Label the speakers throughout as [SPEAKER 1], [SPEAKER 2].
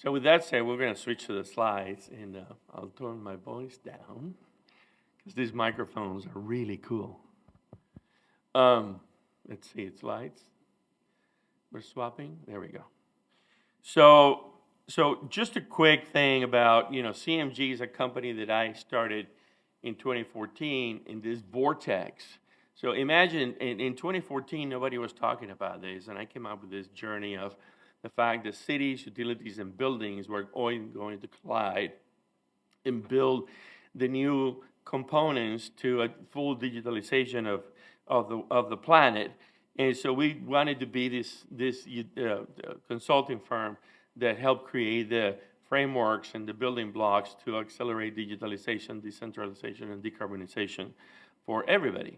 [SPEAKER 1] So with that said, we're going to switch to the slides, and I'll turn my voice down because these microphones are really cool. Let's see, it's slides. We're swapping. There we go. So just a quick thing about, CMG is a company that I started in 2014 in this vortex. So imagine in 2014, nobody was talking about this, and I came up with this journey of the fact that cities, utilities, and buildings were all going to collide and build the new components to a full digitalization of the planet. And so we wanted to be this consulting firm that helped create the frameworks and the building blocks to accelerate digitalization, decentralization, and decarbonization for everybody.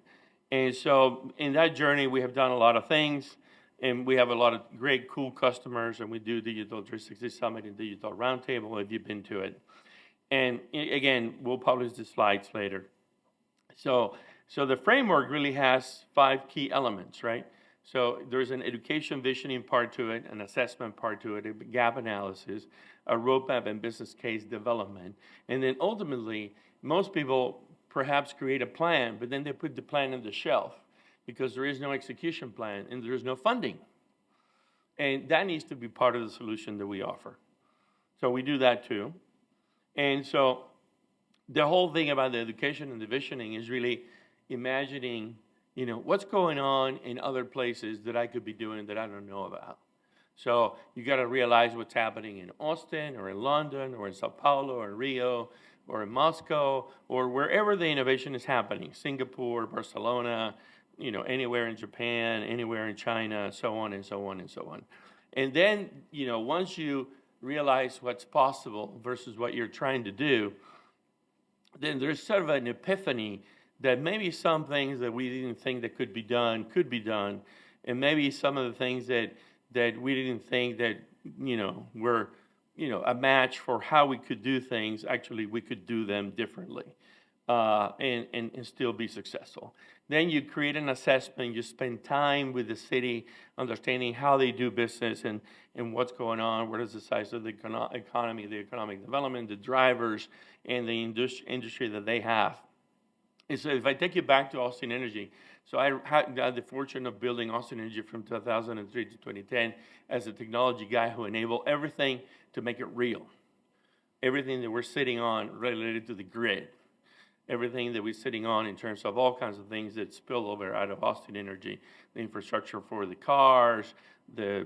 [SPEAKER 1] And so in that journey, we have done a lot of things, and we have a lot of great, cool customers, and we do Digital 360 Summit and Digital Roundtable if you've been to it. And again, we'll publish the slides later. So the framework really has 5 key elements, right? So there's an education visioning part to it, an assessment part to it, a gap analysis, a roadmap and business case development. And then ultimately, most people perhaps create a plan, but then they put the plan on the shelf because there is no execution plan and there is no funding. And that needs to be part of the solution that we offer. So we do that too. And so the whole thing about the education and the visioning is really imagining, what's going on in other places that I could be doing that I don't know about. So you got to realize what's happening in Austin or in London or in Sao Paulo or Rio or in Moscow or wherever the innovation is happening, Singapore, Barcelona, anywhere in Japan, anywhere in China, so on and so on and so on. And then, once you realize what's possible versus what you're trying to do, then there's sort of an epiphany that maybe some things that we didn't think that could be done, and maybe some of the things that we didn't think that, were, a match for how we could do things, actually we could do them differently and still be successful. Then you create an assessment, you spend time with the city, understanding how they do business and what's going on, what is the size of the economy, the economic development, the drivers, and the industry that they have. And so if I take you back to Austin Energy, so I had the fortune of building Austin Energy from 2003 to 2010 as a technology guy who enabled everything to make it real. Everything that we're sitting on related to the grid. Everything that we're sitting on in terms of all kinds of things that spill over out of Austin Energy. The infrastructure for the cars, the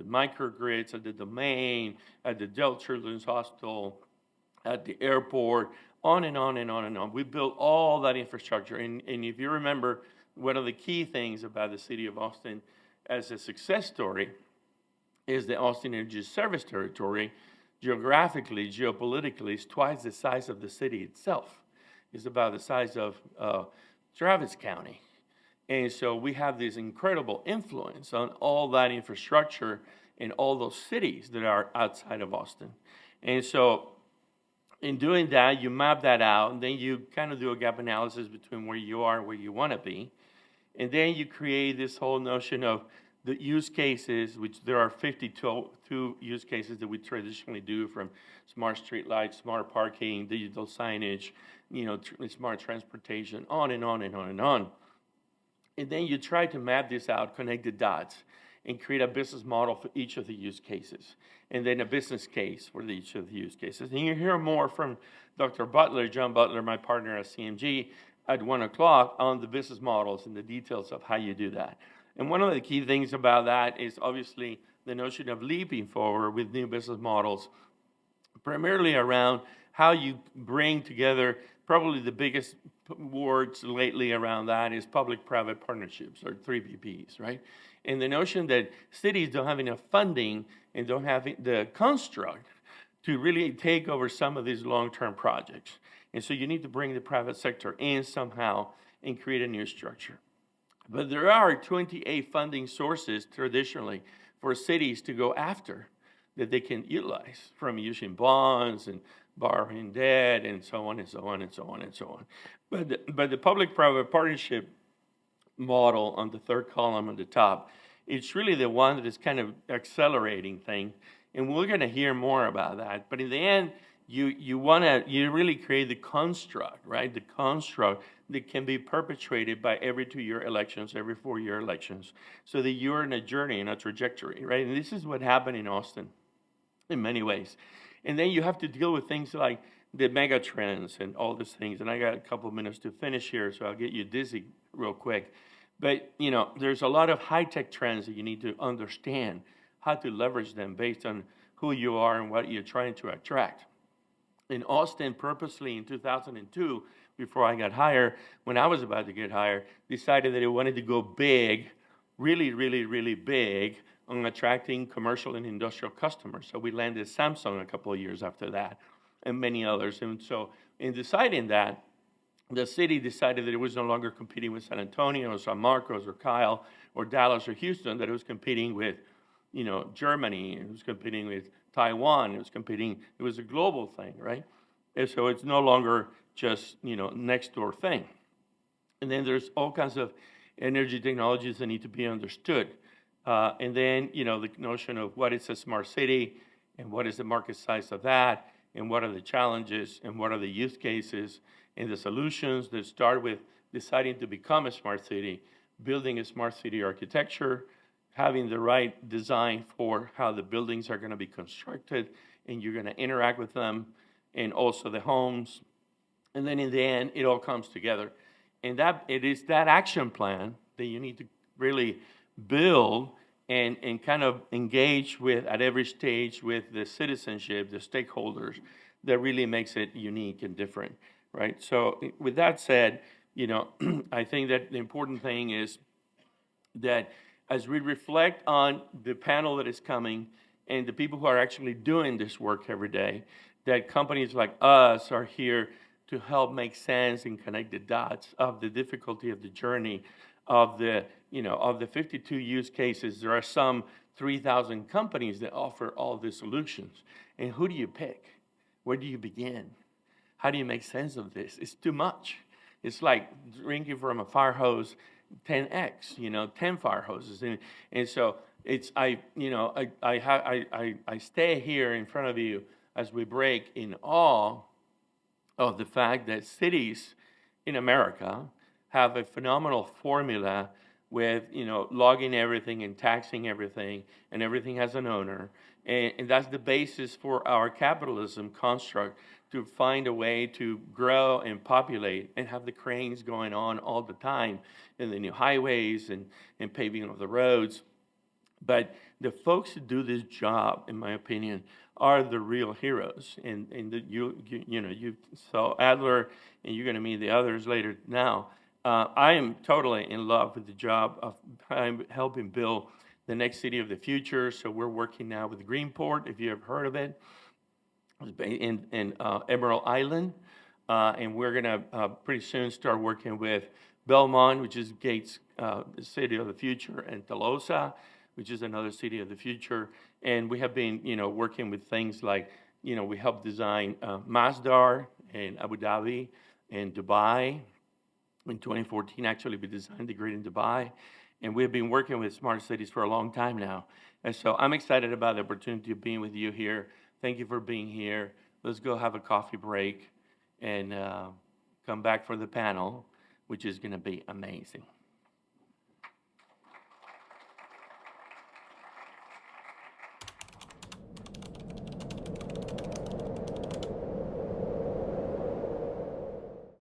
[SPEAKER 1] microgrids at the domain, at the Dell Children's Hospital, at the airport, on and on and on and on. We built all that infrastructure. And if you remember, one of the key things about the city of Austin as a success story is the Austin Energy service territory, geographically, geopolitically, is twice the size of the city itself. It's about the size of Travis County. And so we have this incredible influence on all that infrastructure in all those cities that are outside of Austin. And so in doing that, you map that out, and then you kind of do a gap analysis between where you are and where you want to be. And then you create this whole notion of the use cases, which there are 52 use cases that we traditionally do, from smart street lights, smart parking, digital signage, smart transportation, on and on and on and on. And then you try to map this out, connect the dots, and create a business model for each of the use cases, and then a business case for each of the use cases. And you hear more from Dr. Butler, John Butler, my partner at CMG, at 1 o'clock on the business models and the details of how you do that. And one of the key things about that is obviously the notion of leaping forward with new business models, primarily around how you bring together. Probably the biggest words lately around that is public-private partnerships, or 3PPs, right? And the notion that cities don't have enough funding and don't have the construct to really take over some of these long-term projects. And so you need to bring the private sector in somehow and create a new structure. But there are 28 funding sources traditionally for cities to go after that they can utilize, from using bonds and borrowing debt and so on and so on and so on and so on. But the public-private partnership model on the third column on the top, it's really the one that is kind of accelerating thing And we're going to hear more about that. But in the end, you really create the construct, right? The construct that can be perpetuated by every 2-year elections, every 4-year elections, so that you're in a journey, in a trajectory, right? And this is what happened in Austin in many ways. And then you have to deal with things like the mega trends and all these things. And I got a couple of minutes to finish here, so I'll get you dizzy real quick. But, there's a lot of high-tech trends that you need to understand how to leverage them based on who you are and what you're trying to attract. In Austin, purposely in 2002, before I got hired, when I was about to get hired, decided that it wanted to go big, really, really, really big, on attracting commercial and industrial customers. So we landed Samsung a couple of years after that, and many others. And so in deciding that, the city decided that it was no longer competing with San Antonio or San Marcos or Kyle or Dallas or Houston, that it was competing with, Germany, it was competing with Taiwan, it was a global thing, right? And so it's no longer just, next door thing. And then there's all kinds of energy technologies that need to be understood. And then, the notion of what is a smart city and what is the market size of that and what are the challenges and what are the use cases and the solutions that start with deciding to become a smart city, building a smart city architecture, having the right design for how the buildings are going to be constructed and you're going to interact with them, and also the homes. And then in the end, it all comes together. And that it is that action plan that you need to really build and kind of engage with at every stage with the citizenship, the stakeholders, that really makes it unique and different, right? So with that said, I think that the important thing is that as we reflect on the panel that is coming and the people who are actually doing this work every day, that companies like us are here to help make sense and connect the dots of the difficulty of the journey of the 52 use cases. There are some 3,000 companies that offer all the solutions. And who do you pick? Where do you begin? How do you make sense of this? It's too much. It's like drinking from a fire hose 10x, 10 fire hoses. And so I stay here in front of you as we break in awe of the fact that cities in America have a phenomenal formula with, logging everything and taxing everything, and everything has an owner. And that's the basis for our capitalism construct, to find a way to grow and populate and have the cranes going on all the time, and the new highways and paving of the roads. But the folks who do this job, in my opinion, are the real heroes. And you saw Adler, and you're going to meet the others later now. I am totally in love with the job of helping build the next city of the future. So we're working now with Greenport, if you have heard of it, in Emerald Island. And we're going to pretty soon start working with Belmont, which is Gates' city of the future, and Tolosa, which is another city of the future. And we have been, working with things like, we helped design Masdar in Abu Dhabi and Dubai. In 2014, actually, we designed the grid in Dubai. And we've been working with smart cities for a long time now. And so I'm excited about the opportunity of being with you here. Thank you for being here. Let's go have a coffee break and come back for the panel, which is going to be amazing.